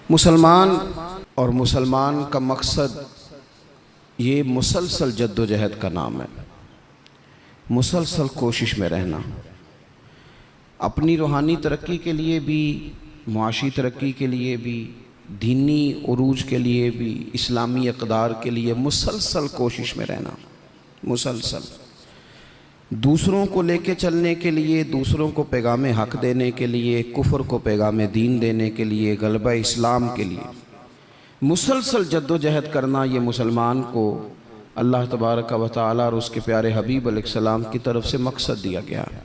मुसलमान और मुसलमान का मकसद ये मुसलसल जद्दोजहद का नाम है। मुसलसल कोशिश में रहना, अपनी रूहानी तरक्की के लिए भी, मुआशी तरक्की के लिए भी, दीनी उरूज के लिए भी, इस्लामी इक़दार के लिए मुसलसल कोशिश में रहना। मुसलसल दूसरों को लेके चलने के लिए, दूसरों को पैगाम हक़ देने के लिए, कुफ्र को पैगाम दीन देने के लिए, गलबा इस्लाम के लिए मुसलसल जद्दोजहद करना, ये मुसलमान को अल्लाह तबारक व तआला और उसके प्यारे हबीब अलैहिस्सलाम की तरफ से मकसद दिया गया है।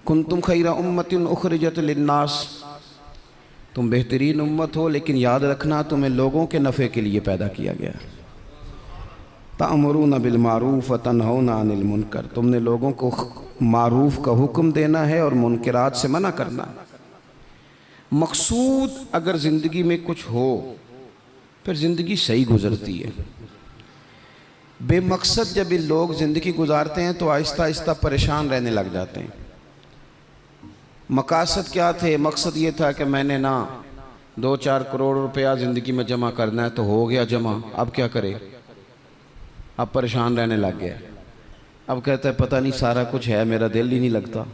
कुंतुम खैरा उम्मतिन उखरिजत लिन्नास, तुम बेहतरीन उम्मत हो, लेकिन याद रखना तुम्हें लोगों के नफ़े के लिए पैदा किया गया है। तअमुरूना बिल मारूफ व तनहौना अनिल मुनकर, तुमने लोगों को मारूफ का हुक्म देना है और मुनकरात से मना करना है। मकसूद अगर ज़िंदगी में कुछ हो फिर ज़िंदगी सही गुज़रती है। बेमकसद जब ये लोग ज़िंदगी गुजारते हैं तो आहिस्ता आहिस्ता परेशान रहने लग जाते हैं। मकासद क्या थे? मकसद ये था कि मैंने ना 2-4 करोड़ रुपया ज़िंदगी में जमा करना है, तो हो गया जमा, अब क्या करे? अब परेशान रहने लग गया। अब कहता है पता नहीं सारा कुछ है, मेरा दिल ही नहीं लगता।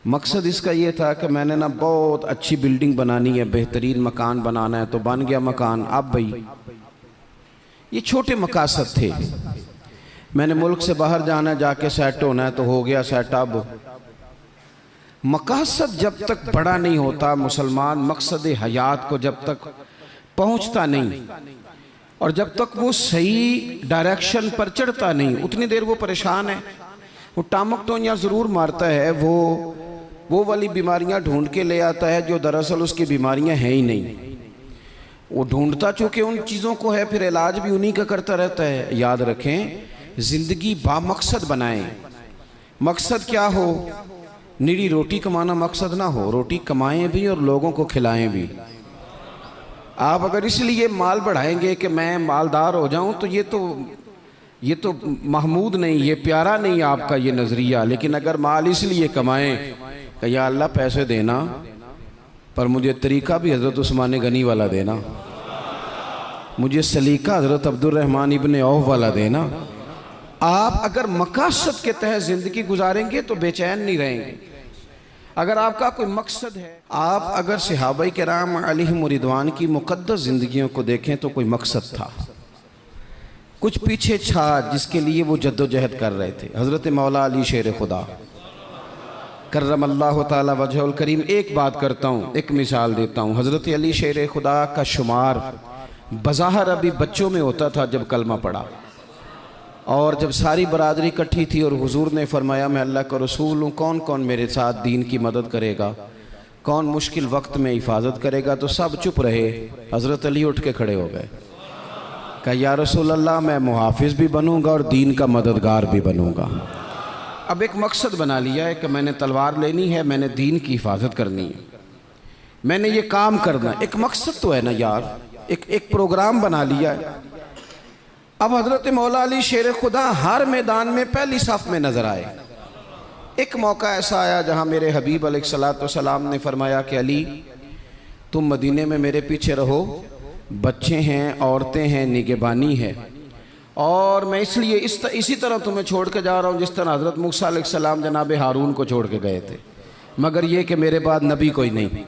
मकसद इसका ये था कि मैंने ना बहुत अच्छी बिल्डिंग बनानी है, बेहतरीन मकान बनाना है, तो बन गया मकान। अब भाई ये छोटे मकासद थे। मैंने मुल्क से बाहर जाना है, जाके सेट होना है, तो हो गया सेट। अब मकासद जब तक बड़ा नहीं होता, मुसलमान मकसद हयात को जब तक पहुंचता नहीं और जब तक वो सही डायरेक्शन पर चढ़ता नहीं, उतनी देर वो परेशान है। वो टामक टोनियाँ ज़रूर मारता है, वो वाली बीमारियां ढूंढ के ले आता है जो दरअसल उसकी बीमारियां हैं ही नहीं। वो ढूंढता चूँकि उन चीज़ों को है, फिर इलाज भी उन्हीं का करता रहता है। याद रखें, ज़िंदगी बामकसद बनाएं। मकसद क्या हो? निरी रोटी कमाना मकसद ना हो, रोटी कमाएं भी और लोगों को खिलाएं भी। आप अगर इसलिए माल बढ़ाएंगे कि मैं मालदार हो जाऊं, तो ये तो महमूद नहीं, ये प्यारा नहीं आपका ये नज़रिया। लेकिन अगर माल इसलिए कमाएं कि या अल्लाह पैसे देना, पर मुझे तरीक़ा भी हज़रत उस्मान गनी वाला देना, मुझे सलीका हज़रत अब्दुर्रहमान इब्ने औफ वाला देना। आप अगर मकासद के तहत ज़िंदगी गुजारेंगे तो बेचैन नहीं रहेंगे। अगर आपका कोई मकसद है, आप अगर सहाबाए किराम अलैहिम रिदवान की मुक़द्दस ज़िंदगियों को देखें तो कोई मकसद था, कुछ पीछे था जिसके लिए वो जद्दोजहद कर रहे थे। हज़रत मौला अली शेर खुदा करमल्लाहु ताला वजहुल करीम, एक बात करता हूँ, एक मिसाल देता हूँ। हज़रत अली शेर खुदा का शुमार बज़ाहिर अभी बच्चों में होता था जब कलमा पड़ा, और जब सारी बरादरी इकट्ठी थी और हुजूर ने फरमाया मैं अल्लाह का रसूल हूँ, कौन कौन मेरे साथ दीन की मदद करेगा, कौन मुश्किल वक्त में हिफाजत करेगा, तो सब चुप रहे। हज़रत अली उठ के खड़े हो गए, कहा या रसूल अल्लाह, मैं मुहाफिज भी बनूंगा और दीन का मददगार भी बनूंगा। अब एक मकसद बना लिया है कि मैंने तलवार लेनी है, मैंने दीन की हिफाजत करनी है, मैंने ये काम करना। एक मकसद तो है ना यार, एक प्रोग्राम बना लिया है। अब हज़रत मौला अली शेर खुदा हर मैदान में पहली सफ़ में नज़र आए। एक मौका ऐसा आया जहाँ मेरे हबीब अलैहिस्सलाम ने फरमाया कि अली, तुम मदीने में मेरे पीछे रहो, बच्चे हैं, औरतें हैं, निगहबानी है, और मैं इसलिए इसी तरह तुम्हें छोड़ के जा रहा हूँ जिस तरह हज़रत मूसा अलैहिस्सलाम जनाब हारून को छोड़ के गए थे, मगर ये कि मेरे बाद नबी कोई नहीं।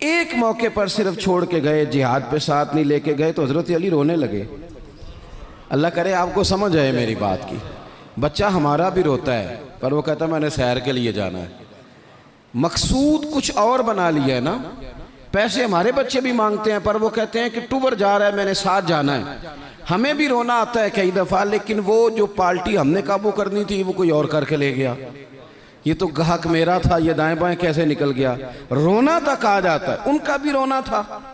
एक मौके पर सिर्फ छोड़ के गए, जिहाद पे साथ नहीं लेके गए, तो हज़रत अली रोने लगे। अल्लाह करे आपको समझ आए मेरी बात की। बच्चा हमारा भी रोता है, पर वो कहता है मैंने सैर के लिए जाना है। मकसूद कुछ और बना लिया है ना। पैसे हमारे बच्चे भी मांगते हैं, पर वो कहते हैं कि टूर जा रहा है, मैंने साथ जाना है। हमें भी रोना आता है कई दफ़ा, लेकिन वो जो पार्टी हमने काबू करनी थी वो कोई और करके ले गया। ये तो गाहक मेरा था, ये दाएं बाएं कैसे निकल गया। रोना तक आ जाता है, उनका भी रोना था।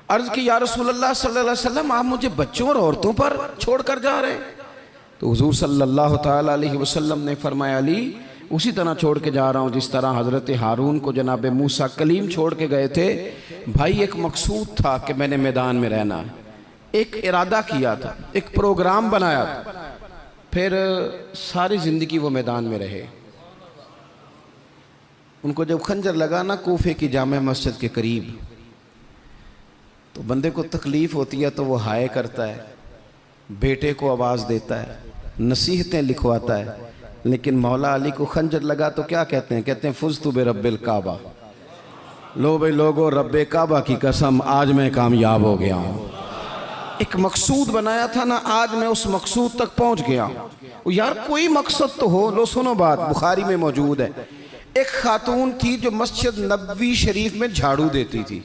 अर्ज़ की या रसूलल्लाह सल्लल्लाहु अलैहि वसल्लम, आप मुझे बच्चों और औरतों पर छोड़ कर जा रहे हैं? तो हुजूर सल्लल्लाहु ताला अलैहि वसल्लम ने फरमाया, अली उसी तरह छोड़ के जा रहा हूँ जिस तरह हज़रत हारून को जनाब मूसा कलीम छोड़ के गए थे। भाई एक मकसूद था कि मैंने मैदान में रहना है, एक इरादा किया था, एक प्रोग्राम बनाया था, फिर सारी ज़िंदगी वो मैदान में रहे। उनको जब खंजर लगा ना कूफे की जामे मस्जिद के करीब, तो बंदे को तकलीफ़ होती है तो वो हाय करता है, बेटे को आवाज़ देता है, नसीहतें लिखवाता है। लेकिन मौला अली को खंजर लगा तो क्या कहते हैं? कहते हैं फुज़्तु बिरब्बिल काबा, लो भाई लोगो रब्बे काबा की कसम आज मैं कामयाब हो गया हूँ। एक मकसूद बनाया था ना, आज मैं उस मकसूद तक पहुँच गया हूँ। यार कोई मकसद तो हो। लो सुनो बात, बुखारी में मौजूद है। एक खातून थी जो मस्जिद नबवी शरीफ में झाड़ू देती थी।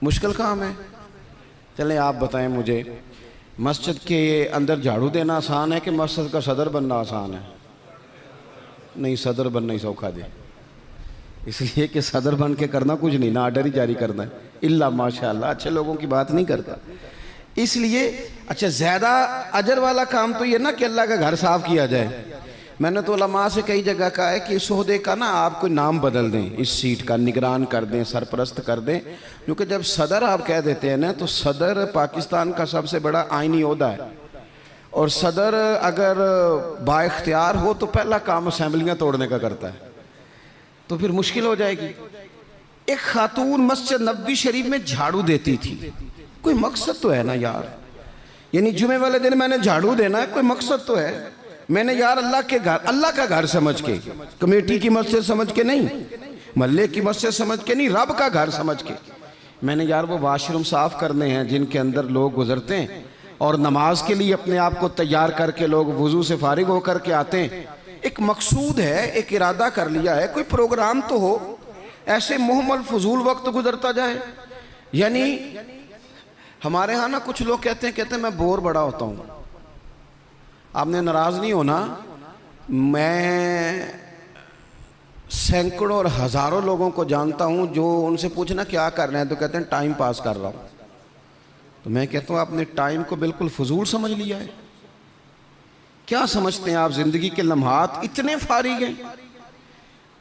मुश्किल काम है? चलें आप बताएं मुझे, मस्जिद के अंदर झाड़ू देना आसान है कि मस्जिद का सदर बनना आसान है? नहीं, सदर बनना ही सौखा दे, इसलिए कि सदर बन के करना कुछ नहीं ना, आर्डर ही जारी करना है। इल्ला माशाअल्लाह अच्छे लोगों की बात नहीं करता, इसलिए अच्छा ज़्यादा अजर वाला काम तो ये ना कि अल्लाह का घर साफ किया जाए। मैंने तो उलमा से कई जगह कहा है कि इस ओहदे का ना आप कोई नाम बदल दें, इस सीट का निगरान कर दें, सरपरस्त कर दें, क्योंकि जब सदर आप कह देते हैं ना तो सदर पाकिस्तान का सबसे बड़ा आइनी ओहदा है, और सदर अगर बाइख्तियार हो तो पहला काम असेंबलियाँ तोड़ने का करता है, तो फिर मुश्किल हो जाएगी। एक खातून मस्जिद नबवी शरीफ में झाड़ू देती थी, कोई मकसद तो है ना यार, यानी जुमे वाले दिन मैंने झाड़ू देना है, कोई मकसद तो है। मैंने यार अल्लाह के घर, अल्लाह का घर समझ के, कमेटी की मस्जिद समझ के नहीं, महल्ले की मस्जिद समझ के नहीं, रब का घर समझ के मैंने यार वो वाशरूम साफ करने हैं जिनके अंदर लोग गुजरते हैं और नमाज के लिए अपने आप को तैयार करके लोग वुजू से फारिग होकर के आते हैं। एक मकसूद है, एक इरादा कर लिया है, कोई प्रोग्राम तो हो, ऐसे मुहम्मल फजूल वक्त गुजरता जाए। यानी हमारे यहाँ ना कुछ लोग कहते हैं मैं बोर बड़ा होता हूँ। आपने नाराज़ नहीं होना, मैं सैकड़ों और हज़ारों लोगों को जानता हूँ जो उनसे पूछना क्या कर रहे हैं तो कहते हैं टाइम पास कर रहा हूँ। तो मैं कहता हूँ आपने टाइम को बिल्कुल फजूल समझ लिया है। क्या समझते हैं आप? ज़िंदगी के लम्हात इतने फारिग हैं,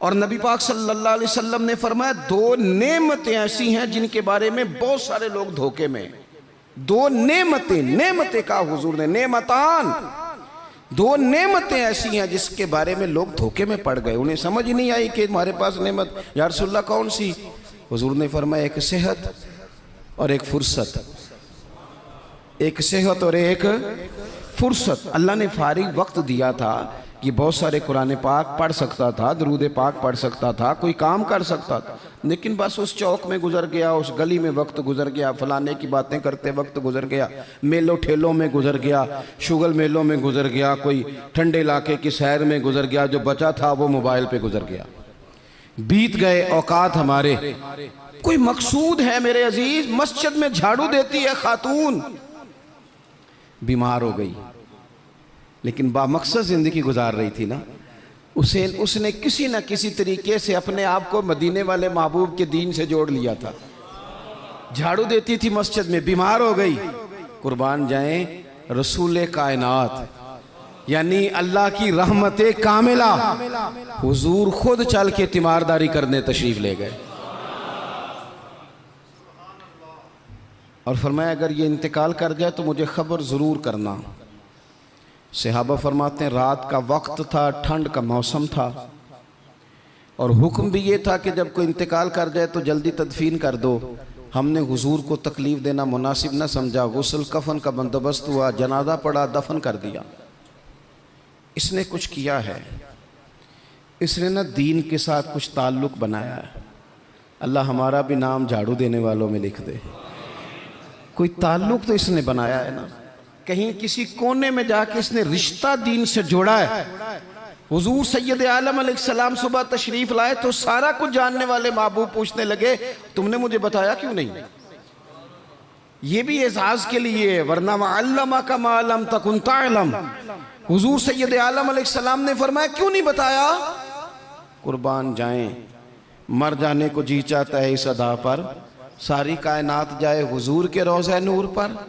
और नबी पाक सल्लल्लाहु अलैहि वसल्लम ने फरमाया दो नेमतें ऐसी हैं जिनके बारे में बहुत सारे लोग धोखे में। दो नेमतें, नेमतें का हुजूर ने, नेमतान, दो नेमतें ऐसी हैं जिसके बारे में लोग धोखे में पड़ गए, उन्हें समझ ही नहीं आई कि हमारे पास नेमत या रसूलल्लाह कौन सी? हुजूर ने फरमाया एक सेहत और एक फुर्सत, एक सेहत और एक फुर्सत। अल्लाह ने फारिग वक्त दिया था कि बहुत सारे कुरान पाक पढ़ सकता था, दरूद पाक पढ़ सकता था, कोई काम कर सकता था, लेकिन बस उस चौक में गुजर गया, उस गली में वक्त गुजर गया, फलाने की बातें करते वक्त गुजर गया, मेलों ठेलों में गुजर गया, शुगल मेलों में गुजर गया, कोई ठंडे इलाके की सैर में गुजर गया, जो बचा था वो मोबाइल पे गुजर गया। बीत गए औकात हमारे। कोई मकसूद है मेरे अजीज? मस्जिद में झाड़ू देती है खातून, बीमार हो गई लेकिन बामकसद ज़िंदगी गुजार रही थी ना, उसने किसी न किसी तरीके से अपने आप को मदीने वाले महबूब के दीन से जोड़ लिया था। झाड़ू देती थी मस्जिद में, बीमार हो गई। कुर्बान जाएं रसूल कायनात यानी अल्लाह की रहमत कामिला, हुजूर खुद चल के तीमारदारी करने तशरीफ ले गए और फरमाया अगर ये इंतकाल कर जाए तो मुझे खबर ज़रूर करना। सहाबा फरमाते हैं रात का वक्त था, ठंड का मौसम था, और हुक्म भी ये था कि जब कोई इंतकाल कर जाए तो जल्दी तदफीन कर दो। हमने हुजूर को तकलीफ़ देना मुनासिब न समझा, गुस्ल कफन का बंदोबस्त हुआ, जनाजा पड़ा, दफन कर दिया। इसने कुछ किया है, इसने ना दीन के साथ कुछ ताल्लुक़ बनाया है। अल्लाह हमारा भी नाम झाड़ू देने वालों में लिख दे। कोई ताल्लुक़ तो इसने बनाया है ना, कहीं किसी कोने में जाके इसने रिश्ता दीन से जोड़ा है। हुजूर सैयद आलम अलैहिस्सलाम सुबह तशरीफ लाए तो सारा कुछ जानने वाले महबूब पूछने लगे तुमने मुझे बताया क्यों नहीं? ये भी एजाज के लिए, वरना अल्लमा का मालम तकुन तालम। हुजूर सैयद आलम अलैहिस्सलाम ने फरमाया क्यों नहीं बताया? कुर्बान जाएं, मर जाने को जी चाहता है इस अदा पर, सारी कायनात जाए हुजूर के रोज़े नूर पर।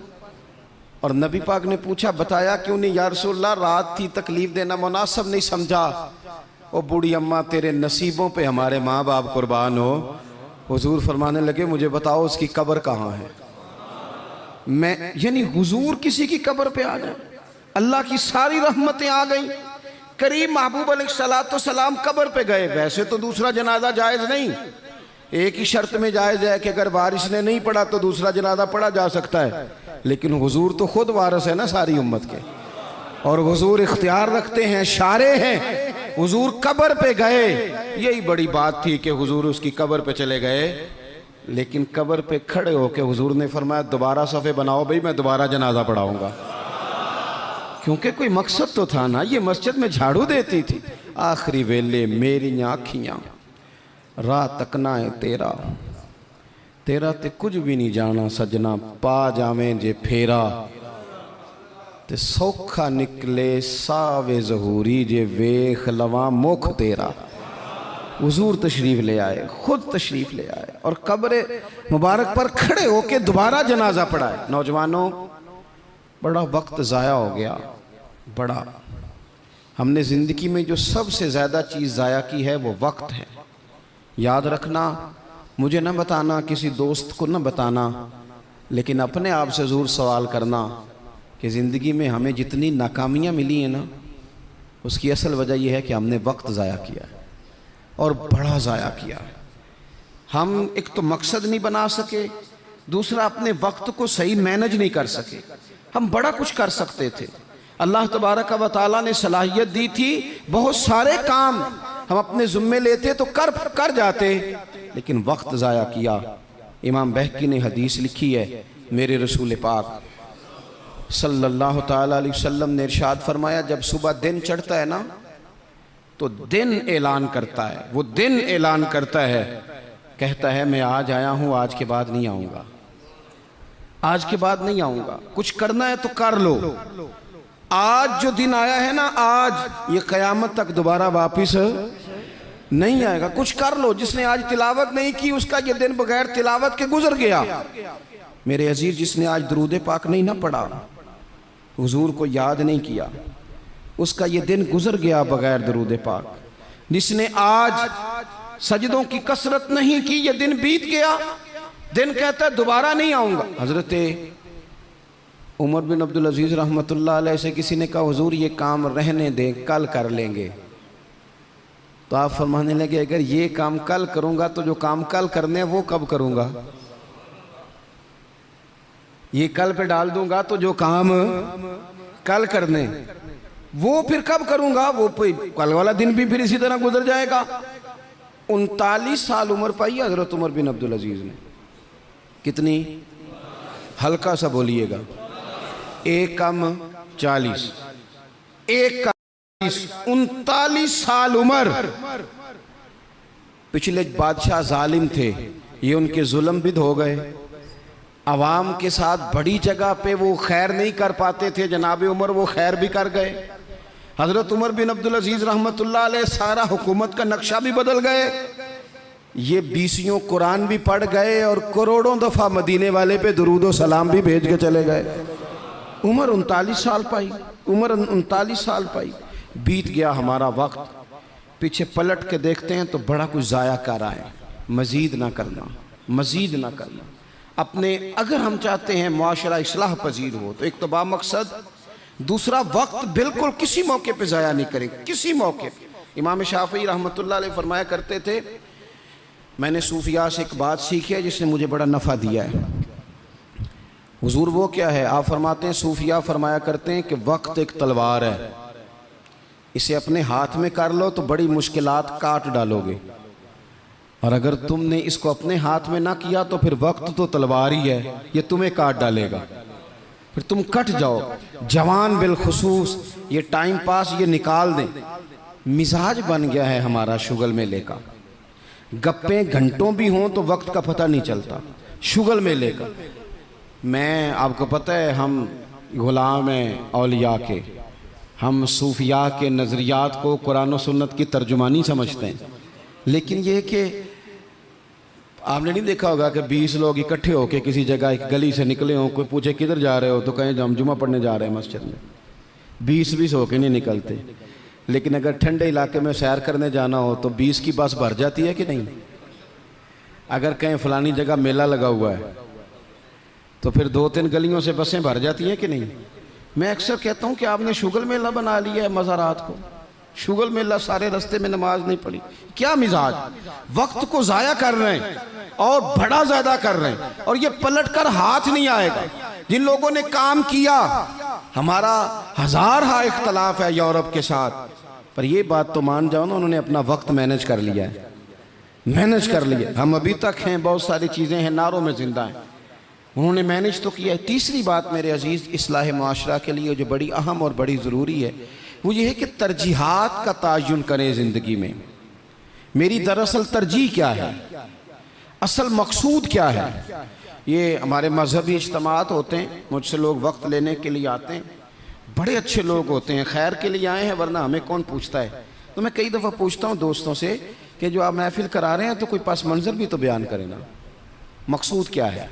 और नबी पाक ने पूछा बताया क्यों नहीं? या रसूलल्लाह रात थी, तकलीफ देना मुनासिब नहीं समझा। ओ बूढ़ी अम्मा तेरे नसीबों पे हमारे माँ बाप कुर्बान हो। हुजूर फरमाने लगे मुझे बताओ उसकी कब्र कहाँ है? मैं यानी हुजूर किसी की कब्र पे आ जाए, अल्लाह की सारी रहमतें आ गई। करीम महबूब अलैहिस्सलाम कब्र पे गए। वैसे तो दूसरा जनाजा जायज़ नहीं, एक ही शर्त में जायज़ है कि अगर वारिस ने नहीं पढ़ा तो दूसरा जनाजा पढ़ा जा सकता है, लेकिन हुजूर तो खुद वारिस है ना सारी उम्मत के, और हुजूर इख्तियार रखते हैं, शारे हैं। हुजूर कब्र पे गए, यही बड़ी बात थी कि हुजूर उसकी कब्र पे चले गए, लेकिन कब्र पे खड़े होके हुजूर ने फरमाया दोबारा सफ़े बनाओ भाई, मैं दोबारा जनाजा पढ़ाऊंगा। क्योंकि कोई मकसद तो था ना, ये मस्जिद में झाड़ू देती थी। आखिरी वेले मेरी आँखियाँ राह तकना है तेरा, तेरा ते कुछ भी नहीं जाना सजना, पा जावें जे फेरा, ते सौखा निकले सावे जहूरी, जे वेख लवा मुख तेरा। हुजूर तशरीफ़ ले आए, खुद तशरीफ़ ले आए और कब्र मुबारक पर खड़े होके दोबारा जनाजा पढ़ाए। नौजवानों, बड़ा वक्त ज़ाया हो गया, बड़ा। हमने ज़िंदगी में जो सबसे ज़्यादा चीज़ ज़ाया की है वो वक्त है। याद रखना, मुझे न बताना, किसी दोस्त को न बताना, लेकिन अपने आप से ज़रूर सवाल करना कि ज़िंदगी में हमें जितनी नाकामियाँ मिली हैं ना, उसकी असल वजह यह है कि हमने वक्त ज़ाया किया है, और बड़ा ज़ाया किया है। हम एक तो मकसद नहीं बना सके, दूसरा अपने वक्त को सही मैनेज नहीं कर सके। हम बड़ा कुछ कर सकते थे, अल्लाह तबारक व तआला ने सलाहियत दी थी, बहुत सारे काम हम अपने ज़िम्मे लेते तो कर जाते, लेकिन वक्त ज़ाया किया। इमाम बहकी ने हदीस लिखी है, मेरे रसूल पाक सल्लल्लाहु ताला अलैहि वसल्लम ने इरशाद फरमाया, जब सुबह दिन चढ़ता है ना तो दिन ऐलान करता है, वो दिन ऐलान करता है, कहता है मैं आज आया हूँ, आज के बाद नहीं आऊँगा, आज के बाद नहीं आऊँगा। कुछ करना है तो कर लो, आज जो दिन आया है ना, आज ये क़यामत तक दोबारा वापिस नहीं आएगा। कुछ कर लो। जिसने आज तिलावत नहीं की उसका ये दिन बगैर तिलावत के गुजर गया। मेरे अजीज, जिसने आज दरूद पाक नहीं ना पढ़ा, हुजूर को याद नहीं किया, उसका ये दिन गुजर गया बगैर दरूद पाक। जिसने आज सजदों की कसरत नहीं की, ये दिन बीत गया। दिन कहता है दोबारा नहीं आऊँगा। हज़रत उमर बिन अब्दुल अजीज़ रहमतुल्लाह अलैह से किसी ने कहा, हुजूर ये काम रहने दें, कल कर लेंगे। तो आप फरमाने लगे, अगर ये काम कल करूँगा तो जो काम कल करने हैं वो कब करूँगा? ये कल पे डाल दूंगा तो जो काम कल करने वो फिर कब करूँगा? वो कल वाला दिन भी फिर इसी तरह गुजर जाएगा। 39 साल उम्र पाई हज़रत उमर बिन अब्दुल अजीज़ ने। कितनी? हल्का सा बोलिएगा। 1 कम 40, 1 कम 40, 39 साल उम्र। पिछले बादशाह जालिम थे, ये उनके जुल्म बिद हो गए। आवाम के साथ बड़ी जगह पे वो खैर नहीं कर पाते थे, जनाब उमर वो खैर भी कर गए। हज़रत उमर बिन अब्दुल अजीज़ रहमतुल्लाह अलैह सारा हुकूमत का नक्शा भी बदल गए। ये 20 कुरान भी पढ़ गए और करोड़ों दफ़ा मदीने वाले पे दुरूद व सलाम भी भेज के चले गए। उम्र 39 साल पाई, उम्र 39 साल पाई। बीत गया हमारा वक्त। पीछे पलट के देखते हैं तो बड़ा कुछ ज़ाया कर आए। मज़ीद ना करना, मज़ीद ना करना। अपने अगर हम चाहते हैं मुआशरा इस्लाह पजीर हो तो एक तो बामकसद, दूसरा वक्त बिल्कुल किसी मौके पे ज़ाया नहीं करें, किसी मौके पे। इमाम शाफ़ी रहमतुल्लाह अलैह फरमाया करते थे, मैंने सूफिया से एक बात सीखी है जिसने मुझे बड़ा नफ़ा दिया है। हुजूर वो क्या है? आप फरमाते हैं, सूफिया फरमाया करते हैं कि वक्त एक तलवार है, इसे अपने हाथ में कर लो तो बड़ी मुश्किलात काट डालोगे, और अगर तुमने इसको अपने हाथ में ना किया तो फिर वक्त तो तलवार ही है, ये तुम्हें काट डालेगा, फिर तुम कट जाओ। जवान बिलखुसूस ये टाइम पास ये निकाल दें। मिजाज बन गया है हमारा शुगल मेले का। गप्पे घंटों भी हों तो वक्त का पता नहीं चलता। शुगल मेले का, मैं आपको पता है हम गुलाम हैं औलिया के, हम सूफिया के नज़रियात को कुरान और सुन्नत की तर्जुमानी समझते हैं। लेकिन ये कि आपने नहीं देखा होगा कि 20 लोग इकट्ठे होकर किसी जगह एक गली से निकले हों, कोई पूछे किधर जा रहे हो तो कहें हम जुमा पढ़ने जा रहे हैं मस्जिद में। 20 होके नहीं निकलते। लेकिन अगर ठंडे इलाके में सैर करने जाना हो तो 20 की बस भर जाती है कि नहीं? अगर कहीं फ़लानी जगह मेला लगा हुआ है तो फिर 2-3 गलियों से बसें भर जाती हैं कि नहीं? मैं अक्सर कहता हूँ कि आपने शुगल मेला बना लिया है मज़ारात को। शुगल में अल्लाह सारे रास्ते में नमाज नहीं पढ़ी, क्या मिजाज, वक्त को ज़ाया कर रहे हैं और बड़ा ज़्यादा कर रहे हैं, और ये पलट कर हाथ नहीं आएगा। जिन लोगों ने काम किया, हमारा हज़ार हा इख्तलाफ है यूरोप के साथ, पर ये बात तो मान जाओ ना, उन्होंने अपना वक्त मैनेज कर लिया है, मैनेज कर लिया। हम अभी तक हैं, बहुत सारी चीज़ें हैं, नारों में ज़िंदा हैं, उन्होंने मैनेज तो किया है। तीसरी बात मेरे अजीज़ इस्लाह माशरा के लिए जो बड़ी अहम और बड़ी ज़रूरी है, वो ये है कि तरजीहात का तायुन करें ज़िंदगी में। मेरी दरअसल तरजीह क्या है, असल मकसूद क्या है। ये हमारे मजहबी इज्तिमात होते हैं, मुझसे लोग वक्त लेने के लिए आते हैं, बड़े अच्छे लोग होते हैं, खैर के लिए आए हैं, वरना हमें कौन पूछता है। तो मैं कई दफ़ा पूछता हूँ दोस्तों से कि जो आप महफिल करा रहे हैं तो कोई पास मंजर भी तो बयान करें ना, मकसूद क्या है।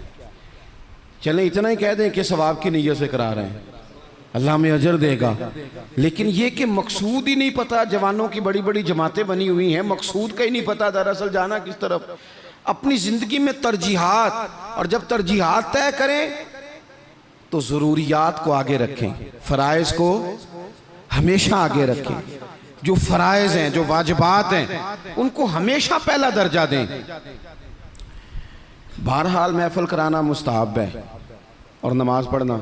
चलें इतना ही कह दें कि सवाब की नीयत से करा रहे हैं, अल्लाह में अजर देगा, लेकिन ये कि मकसूद ही नहीं पता। जवानों की बड़ी बड़ी जमातें बनी हुई हैं, मकसूद का ही नहीं पता दरअसल जाना किस तरफ। अपनी ज़िंदगी में तरजीहात, और जब तरजीहात तय करें तो ज़रूरियात को आगे रखें, फ़राइज़ को हमेशा आगे रखें। जो फ़राइज़ हैं, जो वाजिबात हैं, उनको हमेशा पहला दर्जा दें। बहरहाल महफिल कराना मुस्तहब है, और नमाज पढ़ना,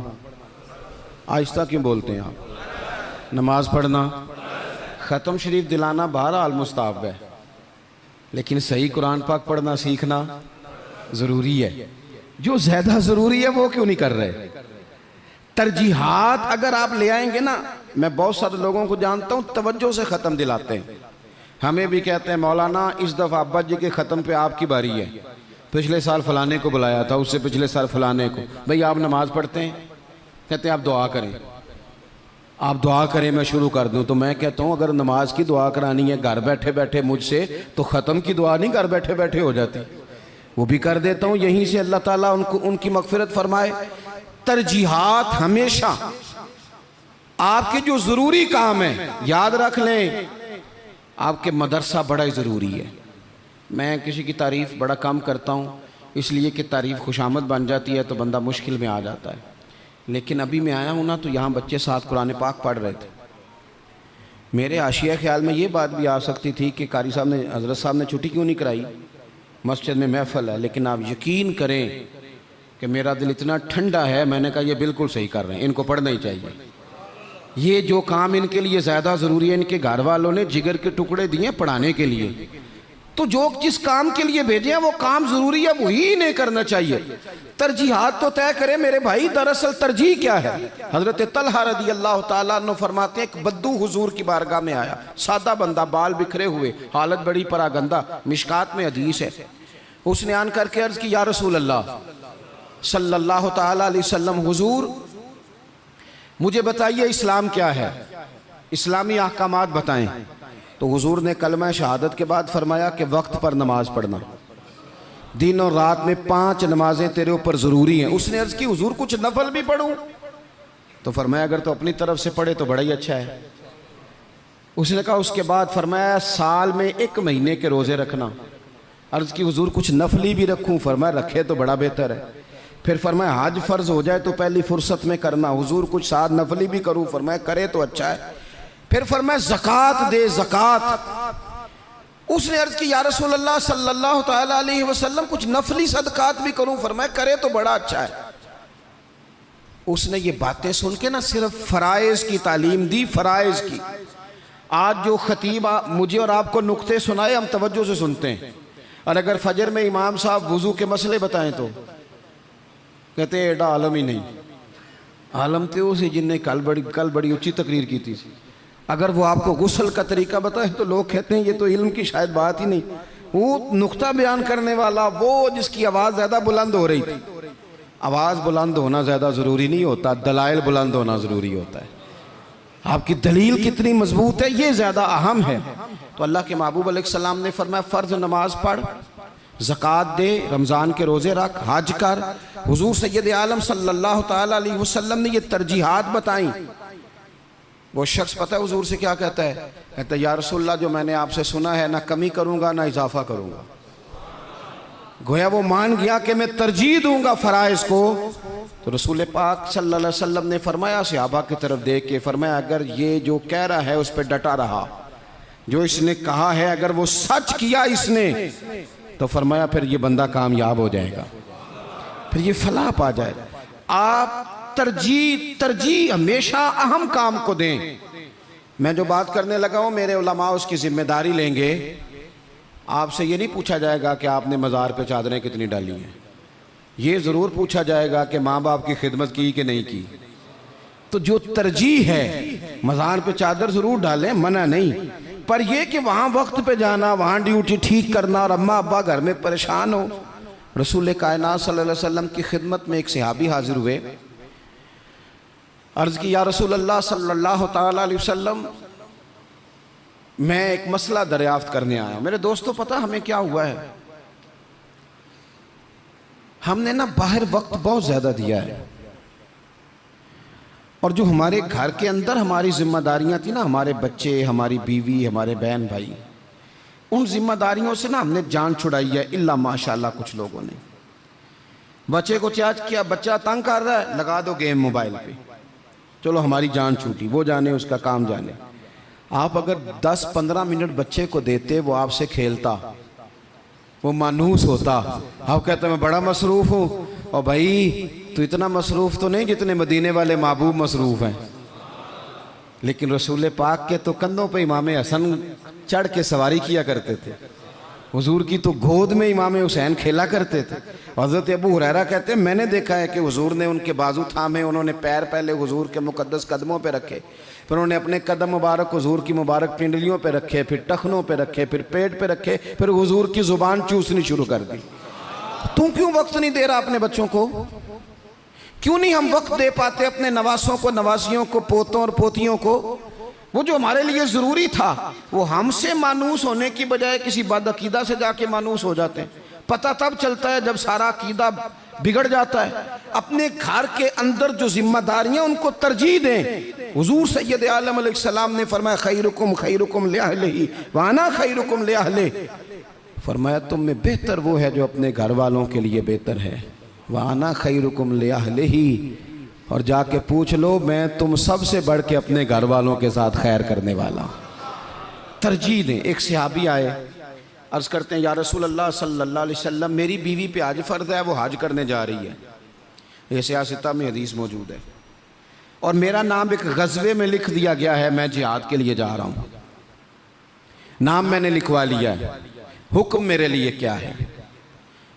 आहिस्ता क्यों बोलते हैं आप, नमाज पढ़ना, ख़त्म शरीफ दिलाना बहरहाल मुस्तहब है, लेकिन सही कुरान पाक पढ़ना सीखना ज़रूरी है। जो ज़्यादा ज़रूरी है वो क्यों नहीं कर रहे। तरजीहात अगर आप ले आएंगे ना, मैं बहुत सारे लोगों को जानता हूँ तवज्जो से ख़त्म दिलाते हैं, हमें भी कहते हैं मौलाना इस दफ़ा अब्बा जी के ख़त्म पे आपकी बारी है, पिछले साल फ़लाने को बुलाया था, उससे पिछले साल फ़लाने को। भाई आप नमाज़ पढ़ते हैं, कहते हैं आप दुआ करें, आप दुआ करें मैं शुरू कर दूं। तो मैं कहता हूं अगर नमाज की दुआ करानी है घर बैठे बैठे मुझसे, तो ख़त्म की दुआ नहीं घर बैठे बैठे हो जाती, वो भी कर देता हूं, यहीं से अल्लाह ताला उनको उनकी मगफिरत फरमाए। तरजीहात हमेशा आपके जो ज़रूरी काम है, याद रख लें, आपके मदरसा बड़ा ही ज़रूरी है। मैं किसी की तारीफ़ बड़ा कम करता हूँ, इसलिए कि तारीफ़ खुशामद बन जाती है तो बंदा मुश्किल में आ जाता है। लेकिन अभी मैं आया हूँ ना, तो यहाँ बच्चे साथ कुरान पाक पढ़ रहे थे। मेरे आशिया ख्याल में ये बात भी आ सकती थी कि कारी साहब ने, हज़रत साहब ने छुट्टी क्यों नहीं कराई, मस्जिद में महफिल है। लेकिन आप यकीन करें कि मेरा दिल इतना ठंडा है, मैंने कहा ये बिल्कुल सही कर रहे हैं, इनको पढ़ना ही चाहिए। ये जो काम इनके लिए ज़्यादा ज़रूरी है, इनके घर वालों ने जिगर के टुकड़े दिए पढ़ाने के लिए, तो जो जिस काम के लिए भेजे हैं वो काम ज़रूरी है, वही इन्हें करना चाहिए। तरजीहात तो तय करें मेरे भाई, दरअसल तरजीह क्या है। हज़रत तलहा रज़ी अल्लाह ताला अन्हु फरमाते हैं, एक बद्दू हुजूर की बारगाह में आया, सादा बंदा, बाल बिखरे हुए, हालत बड़ी परागंदा, मिशकात में हदीस है। उसने आन करके अर्ज़ की, या रसूल अल्लाह सल्लल्लाहु ताला अलैहि वसल्लम, हुजूर मुझे बताइए इस्लाम क्या है, इस्लामी अहकामात बताएं। तो हुजूर ने कलमा शहादत के बाद फरमाया कि वक्त पर नमाज पढ़ना, दिन और रात में 5 नमाजें तेरे ऊपर ज़रूरी हैं। उसने अर्ज़ की हुजूर कुछ नफल भी पढ़ूं? तो फरमाया अगर तो अपनी तरफ से पढ़े तो बड़ा ही अच्छा है। उसने कहा, उसके बाद फरमाया साल में 1 महीने के रोज़े रखना। अर्ज़ की हुजूर कुछ नफली भी रखूं? फरमाया रखे तो बड़ा बेहतर है। फिर फरमाया हज फ़र्ज़ हो जाए तो पहली फुर्सत में करना। हुजूर कुछ साथ नफली भी करूं? फरमाया करे तो अच्छा है। फिर फरमाया ज़कात दे, ज़कात। उसने अर्ज़ की, या रसूल अल्लाह सल्लल्लाहु ताला अलैहि वसल्लम कुछ नफली सदकात भी करूं? फरमाया करे तो बड़ा अच्छा है। उसने ये बातें सुन के ना सिर्फ फ़राइज़ की तालीम दी, फ़राइज़ की। आज जो खतीब मुझे और आपको नुक्ते सुनाए, हम तवज्जो से सुनते हैं, और अगर फजर में इमाम साहब वज़ू के मसले बताएं तो कहते हैं एडा आलम ही नहीं। आलम तो उसी जिनने कल बड़ी ऊंची तकरीर की थी। अगर वो आपको गुस्ल का तरीका बताए तो लोग कहते हैं ये तो इल्म की शायद बात ही नहीं। वो नुक्ता बयान करने वाला, वो जिसकी आवाज़ ज़्यादा बुलंद हो रही थी। आवाज़ बुलंद होना ज़्यादा ज़रूरी नहीं होता, दलाइल बुलंद होना ज़रूरी होता है। आपकी दलील कितनी मजबूत है ये ज़्यादा अहम है। तो अल्लाह के महबूब अलैहिस्सलाम ने फरमाया फ़र्ज़ नमाज पढ़, ज़कात दे, रमज़ान के रोज़े रख, हज कर। हुज़ूर सैयद आलम सल्लल्लाहु ताला अलैहि वसल्लम ने ये तरजीहात बताई। वो शख्स पता है हुज़ूर से क्या कहता है? कहता है या रसूलल्लाह जो मैंने आपसे सुना है ना कमी करूँगा ना इजाफा करूँगा। गोया वो मान गया कि मैं तरजीह दूँगा फ़राइज़ को। तो रसूल पाक सल्लल्लाहु अलैहि वसल्लम ने फरमाया, सहाबा की तरफ देख के फरमाया, अगर ये जो कह रहा है उस पर डटा रहा जो इसने कहा है अगर वो सच किया इसने तो फरमाया फिर ये बंदा कामयाब हो जाएगा, फिर ये फलाह पा जाएगा। आप तरजीह हमेशा अहम काम को दें। मैं जो बात करने लगा हूं मेरे उलमा उसकी जिम्मेदारी लेंगे। आपसे ये नहीं पूछा जाएगा कि आपने मज़ार पे चादरें कितनी डाली हैं, ये ज़रूर पूछा जाएगा कि माँ बाप की खिदमत की कि नहीं की। तो जो तरजीह है मज़ार पे चादर ज़रूर डालें, मना नहीं, पर यह कि वहाँ वक्त पे जाना, वहाँ ड्यूटी ठीक करना और अम्मा अब्बा घर में परेशान हो। रसूल कायनात सल्लल्लाहु अलैहि वसल्लम की खिदमत में एक सहाबी हाजिर हुए, अर्ज़ की या रसूल अल्लाह सल्लल्लाहु ताला अलैहि वसल्लम, मैं एक मसला दरियाफ्त करने आया। मेरे दोस्तों पता हमें क्या हुआ है, हमने ना बाहर वक्त बहुत ज़्यादा दिया है और जो हमारे घर के अंदर हमारी जिम्मेदारियां थी ना, हमारे बच्चे, हमारी बीवी, हमारे बहन भाई, उन जिम्मेदारियों से ना हमने जान छुड़ाई है। इल्ला माशाल्लाह कुछ लोगों ने बच्चे को चार्ज किया, बच्चा तंग कर रहा है, लगा दो गेम मोबाइल पे, चलो हमारी जान छूटी, वो जाने उसका काम जाने। आप अगर 10-15 मिनट बच्चे को देते, वो आपसे खेलता, वो मानूस होता। आप कहते मैं बड़ा मसरूफ़ हूँ, और भाई तो इतना मसरूफ़ तो नहीं जितने मदीने वाले महबूब मसरूफ़ हैं। लेकिन रसूल पाक के तो कंधों पे इमाम हसन चढ़ के सवारी किया करते थे, हुजूर की तो गोद में इमाम हुसैन खेला करते थे। हज़रत अबू हुरैरा कहते हैं मैंने देखा है कि हुजूर ने उनके बाजू थामे, उन्होंने पैर पहले हुजूर के मुकद्दस कदमों पे रखे, फिर उन्होंने अपने कदम मुबारक हुजूर की मुबारक पिंडलियों पे रखे, फिर टखनों पे रखे, फिर पेट पे रखे, फिर हुजूर की ज़ुबान चूसनी शुरू कर दी। तू क्यों वक्त नहीं दे रहा अपने बच्चों को? क्यों नहीं हम वक्त दे पाते अपने नवासों को, नवासियों को, पोतों और पोतियों को? वो जो हमारे लिए ज़रूरी था वो हमसे मानूस होने की बजाय किसी बदअकीदा से जाके मानूस हो जाते हैं। पता तब चलता है जब सारा अकीदा बिगड़ जाता है। अपने घर के अंदर जो जिम्मेदारियां उनको तरजीह दें। हुजूर सैयद आलम अलैहिस्सलाम ने फरमाया खैरुकुम खैरुकुम लिअहलिही व अना खैरुकुम लिअहली, फरमाया तुम में बेहतर वो है जो अपने घर वालों के लिए बेहतर है। व अना खैरुकुम लिअहलिही, और जाके पूछ लो मैं तुम सबसे बढ़ के अपने घर वालों के साथ खैर करने वाला। तरजीह दें। एक सहाबी आए, अर्ज़ करते हैं या रसूल अल्लाह सल्लल्लाहु अलैहि वसल्लम, मेरी बीवी पे हज फ़र्ज़ है, वो हज करने जा रही है, ये सियासता में हदीस मौजूद है, और मेरा नाम एक ग़ज़वे में लिख दिया गया है, मैं जिहाद के लिए जा रहा हूँ, नाम मैंने लिखवा लिया है, हुक्म मेरे लिए क्या है?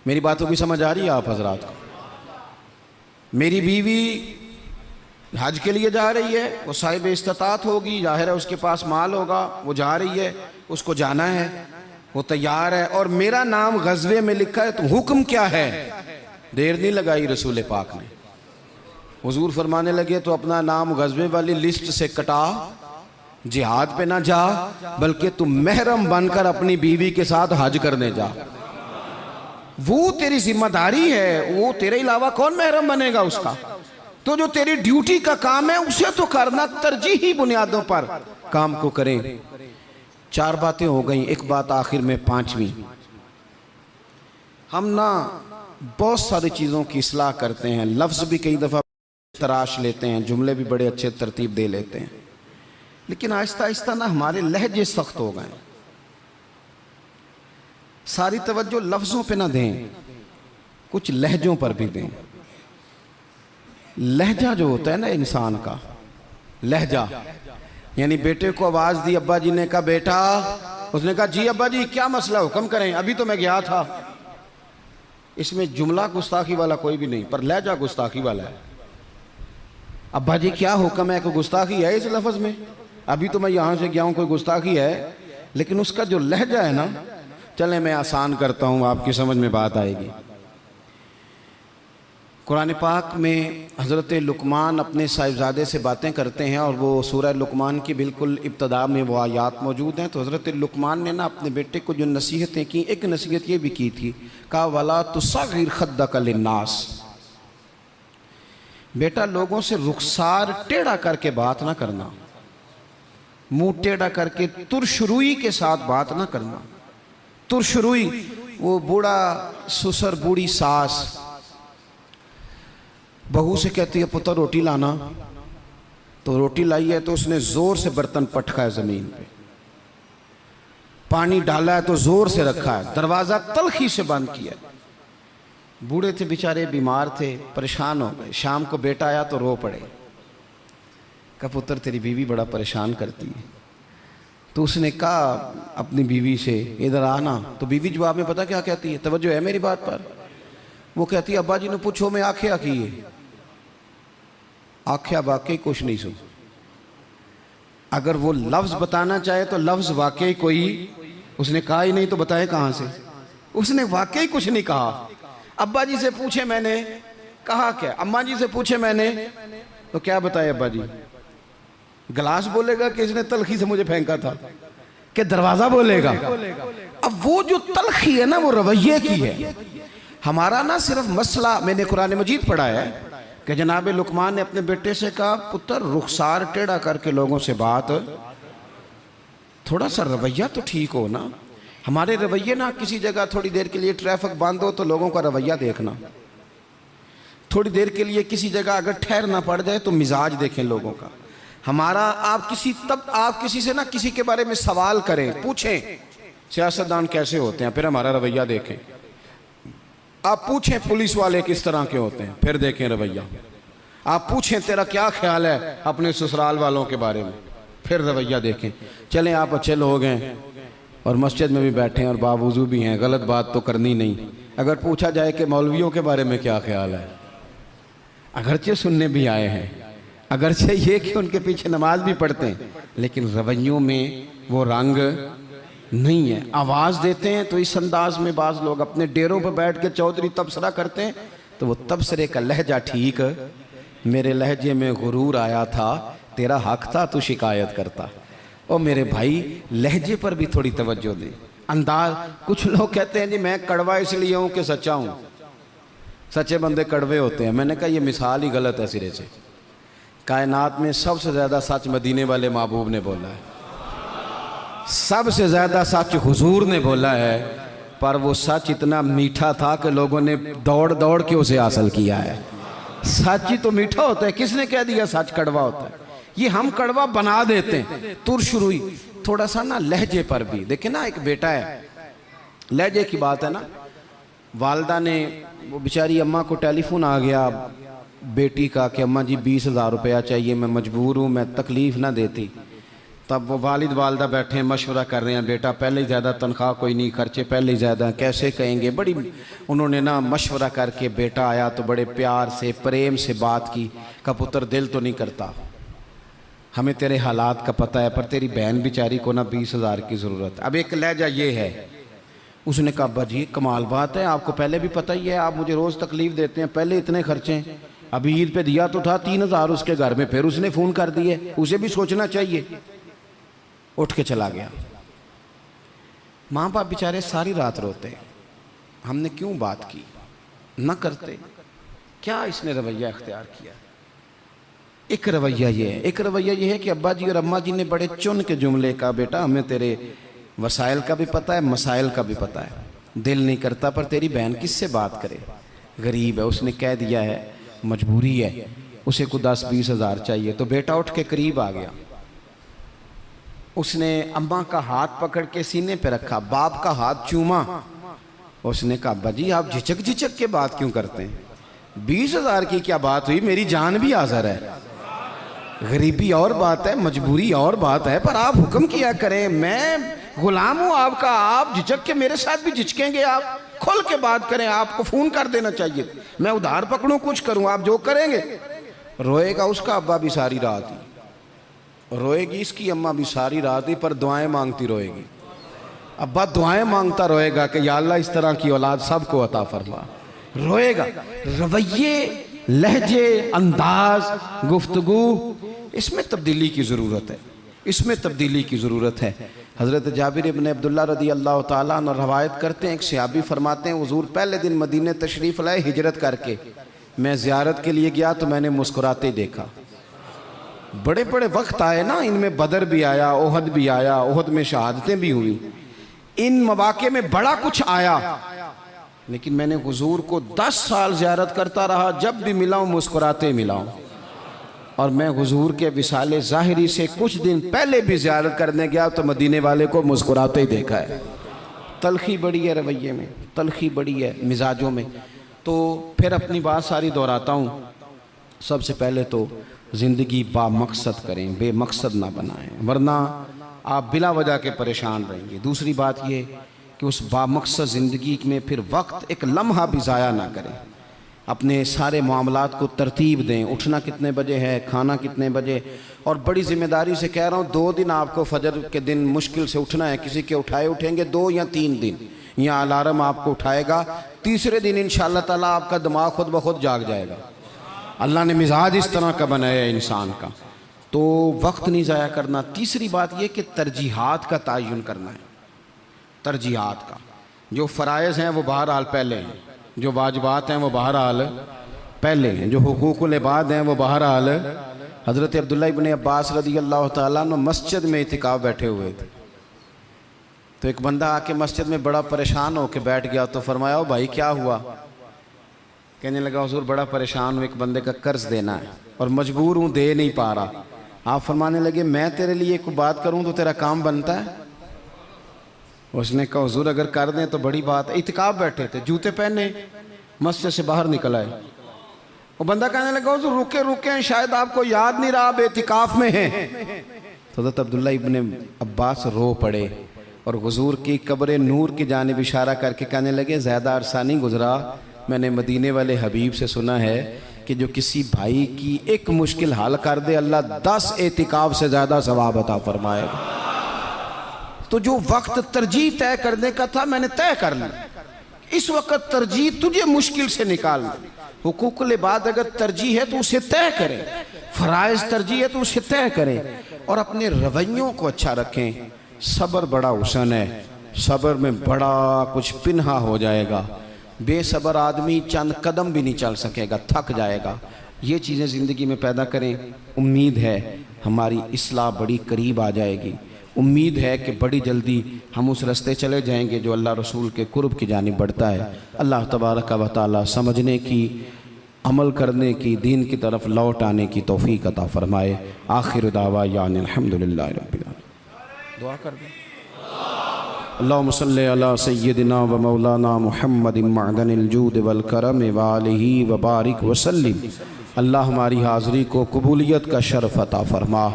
मेरी बातों की समझ आ रही है आप हज़रात को? मेरी बीवी हज के लिए जा रही है, वो साहिब इस्तात होगी, ज़ाहिर है उसके पास माल होगा, वो जा रही है, उसको जाना है, वो तैयार है, और मेरा नाम ग़ज़वे में लिखा है, तो हुक्म क्या है? देर नहीं लगाई रसूल पाक ने, हुजूर फरमाने लगे तो अपना नाम ग़ज़वे वाली लिस्ट से कटा, जिहाद पे ना जा, बल्कि तुम महरम बनकर अपनी बीवी के साथ हज करने जा। वो तेरी जिम्मेदारी है, वो तेरे अलावा कौन महरम बनेगा उसका? तो जो तेरी ड्यूटी का काम है उसे तो करना, तरजीही बुनियादों पर काम को करें। 4 बातें हो गई, एक बात आखिर में 5वीं। हम ना बहुत सारी चीज़ों की इस्लाह करते हैं, लफ्ज़ भी कई दफ़ा तराश लेते हैं, जुमले भी बड़े अच्छे तरतीब दे लेते हैं, लेकिन आहिस्ता आहिस्ता ना हमारे लहजे सख्त हो गए। सारी तवज्जो लफ्ज़ों पे ना दें, कुछ लहजों पर भी दें। लहजा जो होता है ना इंसान का, लहजा, यानी बेटे को आवाज़ दी, अब्बा जी ने कहा बेटा, उसने कहा जी अब्बा जी क्या मसला, हुक्म करें, अभी तो मैं गया था। इसमें जुमला गुस्ताखी वाला कोई भी नहीं, पर लहजा गुस्ताखी वाला है। अब्बा जी क्या हुक्म है? कोई गुस्ताखी है इस लफ्ज़ में? अभी तो मैं यहाँ से गया हूँ, कोई गुस्ताखी है? लेकिन उसका जो लहजा है ना, चले मैं आसान करता हूँ, आपकी समझ में बात आएगी। कुरान पाक में हज़रत लुकमान अपने साहिबजादे से बातें करते हैं, और वो सूरह लुकमान की बिल्कुल इब्तदा में वो आयात मौजूद हैं। तो हज़रत लुकमान ने ना अपने बेटे को जो नसीहतें की, एक नसीहत ये भी की थी, कहा वला तुसग़िर ख़द्दक लिन्नास, बेटा लोगों से रुखसार टेढ़ा करके बात ना करना, मुंह टेढ़ा करके तुरशरुई के साथ बात ना करना। तुरशरुई, वो बूढ़ा ससुर, बूढ़ी सास बहू से कहती है पुत्र रोटी लाना, तो रोटी लाई है तो उसने ज़ोर से बर्तन पटका है ज़मीन पे, पानी डाला है तो जोर से रखा है, दरवाज़ा तलखी से बंद किया। बूढ़े थे बेचारे, बीमार थे, परेशान हो गए। शाम को बेटा आया तो रो पड़े। कहा पुत्र तेरी बीवी बड़ा परेशान करती है। तो उसने कहा अपनी बीवी से इधर आना। तो बीवी जवाब में पता क्या कहती है, तवज्जो है मेरी बात पर। वो कहती है अब्बा जी ने पूछो मैं आख्या की है। आख्या वाकई कुछ नहीं सुन। अगर वो लफ्ज़ बताना चाहे तो लफ्ज़ वाकई कोई उसने कहा ही नहीं तो बताए कहाँ से। उसने वाकई कुछ नहीं कहा। अब्बा जी से पूछे मैंने, कहा क्या? अम्मा जी से पूछे मैंने तो क्या बताए अब्बा जी? गिलास बोलेगा कि इसने तलखी से मुझे फेंका था, कि दरवाज़ा बोलेगा? अब वो जो तलखी है ना वो रवैये की है। हमारा ना सिर्फ मसला, मैंने कुरान मजीद पढ़ा है कि जनाब लुकमान ने अपने बेटे से कहा पुत्र रुखसार टेढ़ा करके लोगों से बात, थोड़ा सा रवैया तो ठीक हो ना। हमारे रवैये ना, किसी जगह थोड़ी देर के लिए ट्रैफिक बंद हो तो लोगों का रवैया देखना, थोड़ी देर के लिए किसी जगह अगर ठहरना पड़ जाए तो मिजाज देखें लोगों का। हमारा आप किसी से ना किसी के बारे में सवाल करें, पूछें सियासतदान कैसे होते हैं, फिर हमारा रवैया देखें। आप पूछें पुलिस वाले किस तरह के होते हैं, फिर देखें रवैया। आप पूछें तेरा क्या ख्याल है अपने ससुराल वालों के बारे में, फिर रवैया देखें। चलें आप अच्छे लोग हैं और मस्जिद में भी बैठे हैं और बावजू भी हैं, गलत बात तो करनी नहीं। अगर पूछा जाए कि मौलवियों के बारे में क्या ख्याल है, अगरचे सुनने भी आए हैं, अगरचे ये कि उनके पीछे नमाज भी पढ़ते हैं, लेकिन रवैयों में वो रंग नहीं है। आवाज़ देते हैं तो इस अंदाज में बाज़ लोग अपने डेरों पर बैठ के चौधरी तबसरा करते हैं, तो वो तबसरे का लहजा ठीक, मेरे लहजे में गुरूर आया था, तेरा हक था तू शिकायत करता। और मेरे भाई लहजे पर भी थोड़ी तवज्जो दे, अंदाज। कुछ लोग कहते हैं जी मैं कड़वा इसलिए हूँ कि सच्चा हूँ, सच्चे बंदे कड़वे होते हैं। मैंने कहा ये मिसाल ही गलत है सिरे से। कायनात में सबसे ज़्यादा सच मदीने वाले महबूब ने बोला है, सबसे ज़्यादा सच हुजूर ने बोला है, पर वो सच इतना मीठा था कि लोगों ने दौड़ दौड़ के उसे हासिल किया है। सच ही तो मीठा होता है, किसने कह दिया सच कड़वा होता है? ये हम कड़वा बना देते हैं। तुरशुरुई थोड़ा सा ना लहजे पर भी देखे ना, एक बेटा है, लहजे की बात है ना। वालदा ने, वो बेचारी अम्मा को टेलीफोन आ गया बेटी का कि अम्मा जी 20,000 रुपया चाहिए, मैं मजबूर हूँ, मैं तकलीफ़ ना देती। तब वो वालिद वालदा बैठे मशवरा कर रहे हैं, बेटा पहले ही ज़्यादा तनख्वाह कोई नहीं, खर्चे पहले ही ज़्यादा, कैसे कहेंगे। बड़ी उन्होंने ना मशवरा करके, बेटा आया तो बड़े प्यार से प्रेम से बात की। का पुत्र दिल तो नहीं करता, हमें तेरे हालात का पता है, पर तेरी बहन बेचारी को ना 20,000 की ज़रूरत है। अब एक लहजा ये है। उसने कहा अब्बा जी कमाल बात है, आपको पहले भी पता ही है, आप मुझे रोज़ तकलीफ़ देते हैं, पहले इतने खर्चे, अभी ईद पे दिया तो था 3,000 उसके घर में, फिर उसने फ़ोन कर दिए, उसे भी सोचना चाहिए। उठ के चला गया। माँ बाप बेचारे सारी रात रोते, हमने क्यों बात की, न करते, क्या इसने रवैया इख्तियार किया। एक रवैया ये है, एक रवैया ये है कि अब्बा जी और अम्मा जी ने बड़े चुन के जुमले का, बेटा हमें तेरे वसाइल का भी पता है, मसाइल का भी पता है, दिल नहीं करता, पर तेरी बहन किससे बात करे, गरीब है, उसने कह दिया है, मजबूरी है, उसे को 10-20 हज़ार चाहिए। तो बेटा उठ के करीब आ गया, उसने अम्मा का हाथ पकड़ के सीने पे रखा, बाप का हाथ चूमा। उसने कहा अब्बा जी आप झिझक झिझक के बात क्यों करते हैं, 20,000 की क्या बात हुई, मेरी जान भी हाज़िर है। गरीबी और बात है, मजबूरी और बात है, पर आप हुक्म किया करें, मैं गुलाम हूँ आपका, आप झिझक के मेरे साथ भी झिझकेंगे, आप खुल के बात करें, आपको फ़ोन कर देना चाहिए, मैं उधार पकड़ूँ कुछ करूँ, आप जो करेंगे। रोएगा उसका अब्बा भी सारी रात ही, रोएगी इसकी अम्मा भी सारी रात ही, पर दुआएं मांगती रोएगी। अब्बा दुआएं मांगता रोएगा कि या अल्लाह इस तरह की औलाद सबको अता फरमा। रोएगा। रवैये, लहजे, अंदाज, गुफ्तगू, इसमें तब्दीली की ज़रूरत है, इसमें तब्दीली की ज़रूरत है। हज़रत जाबिर इब्न अब्दुल्लाह रदी अल्लाह ताला अन्हु रवायत करते हैं, एक सहाबी फरमाते हैं हुज़ूर पहले दिन मदीने तशरीफ़ लाए हिजरत करके, मैं ज़ियारत के लिए गया तो मैंने मुस्कुराते देखा। बड़े बड़े वक्त आए ना, इनमें बदर भी आया, ओहद भी आया, ओहद में शहादतें भी हुई, इन मौके में बड़ा कुछ आया, लेकिन मैंने हुजूर को 10 साल ज़ियारत करता रहा, जब भी मिला हूँ मुस्कुराते मिला हूँ। और मैं हुजूर के विसाले ज़ाहिरी से कुछ दिन पहले भी ज़ियारत करने गया तो मदीने वाले को मुस्कुराते ही देखा है। तलखी बड़ी है रवैये में, तलखी बड़ी है मिजाजों में। तो फिर अपनी बात सारी दोहराता हूँ। सबसे पहले तो ज़िंदगी बामकसद करें, बेमकसद ना बनाएं, वरना आप बिला वजह के परेशान रहेंगे। दूसरी बात ये कि उस बामकसद ज़िंदगी में फिर वक्त एक लम्हा भी ज़ाया ना करें। अपने सारे मामलात को तरतीब दें। उठना कितने बजे है, खाना कितने बजे, और बड़ी ज़िम्मेदारी से कह रहा हूँ 2 दिन आपको फजर के दिन मुश्किल से उठना है। किसी के उठाए उठेंगे 2 या 3 दिन, या अलार्म आपको उठाएगा, तीसरे दिन इंशाअल्लाह ताला आपका दिमाग खुद ब खुद जाग जाएगा। अल्लाह ने मिजाज इस तरह का बनाया है इंसान का, तो वक्त नहीं ज़ाया करना। तीसरी बात यह कि तरजीहात का तयन करना है। तरजीहात का, जो फ़राइज़ हैं वो बहरहाल पहले हैं, जो वाजिबात हैं वो बहरहाल पहले हैं, जो हुकूकुल इबाद हैं वो बहरहाल। हज़रत अब्दुल्लाह इब्न अब्बास रज़ी अल्लाह तआला अन्हु मस्जिद में इतिकाफ़ बैठे हुए थे। तो एक बंदा आके मस्जिद में बड़ा परेशान होकर बैठ गया। तो फरमाया, ओ भाई क्या हुआ? कहने लगा, हुज़ूर बड़ा परेशान हूँ, एक बंदे का कर्ज देना है और मजबूर हूँ, दे नहीं पा रहा। आप फरमाने लगे, मैं तेरे लिए एक बात करूँ तो तेरा काम बनता है? उसने कहा, हुज़ूर अगर कर दें तो बड़ी बात है। इतिकाफ़ बैठे थे, जूते पहने मस्जिद से बाहर निकल आए। वो बंदा कहने लगा, हुज़ूर रुके रुके, शायद आपको याद नहीं रहा, आप इतिकाफ़ में हैं। तो हज़रत अब्दुल्लाह इब्न अब्बास रो पड़े और हुज़ूर की कब्र नूर की जानिब इशारा करके कहने लगे, ज़्यादा अरसा नहीं गुजरा, मैंने मदीने वाले हबीब से सुना है कि जो किसी भाई की एक मुश्किल हल कर दे, अल्लाह 10 एतिकाफ से ज़्यादा सवाब अता फरमाएगा। तो जो वक्त तरजीह तय करने का था मैंने तय कर लिया। इस वक्त तरजीह तुझे मुश्किल से निकाल। हुकूकुल इबाद अगर तरजीह है तो उसे तय करें, फ़राइज़ तरजीह है तो उसे तय करें, और अपने रवैयों को अच्छा रखें। सब्र बड़ा हुसन है, सब्र में बड़ा कुछ पिन्हा हो जाएगा। बेसब्र आदमी चंद कदम भी नहीं चल सकेगा, थक जाएगा। ये चीज़ें ज़िंदगी में पैदा करें। उम्मीद है हमारी इस्लाह बड़ी करीब आ जाएगी। उम्मीद है कि बड़ी जल्दी हम उस रास्ते चले जाएंगे जो अल्लाह रसूल के कुर्ब की जानिब बढ़ता है। अल्लाह तबारक व तआला समझने की, अमल करने की, दीन की तरफ लौट आने की तौफीक अता फरमाए। आखिर दावा यानी अल्हम्दुलिल्लाह रब्बिल आलमीन। दुआ कर दें। अल्लाहुम्मा सल्लि अला सय्यदिना व मौलाना मुहम्मद मअदनिल जूद वल करम व आलिहि व बारिक व सल्लिम। अल्लाह हमारी हाज़िरी को कबूलियत का शर्फ़ अता फरमा।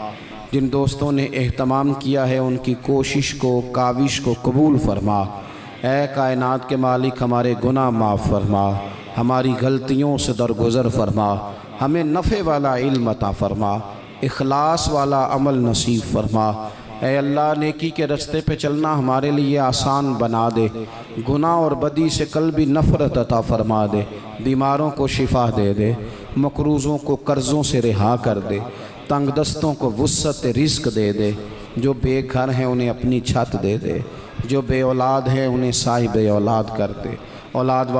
जिन दोस्तों ने एहतमाम किया है उनकी कोशिश को, काविश को कबूल फरमा। ऐ कायनात के मालिक, हमारे गुनाह माफ़ फरमा, हमारी गलतियों से दरगुज़र फरमा, हमें नफ़े वाला इल्म अता फरमा, इखलास वाला अमल नसीब फरमा। ऐ अल्लाह, नेकी के रास्ते पे चलना हमारे लिए आसान बना दे। गुनाह और बदी से कल्बी नफ़रत अता फरमा दे। बीमारों को शिफा दे दे, मकरूज़ों को कर्ज़ों से रिहा कर दे, तंगदस्तों को वुस्अत रिज़्क़ दे दे। जो बेघर हैं उन्हें अपनी छत दे दे, जो बे औलाद हैं उन्हें साहिब औलाद कर दे। औलाद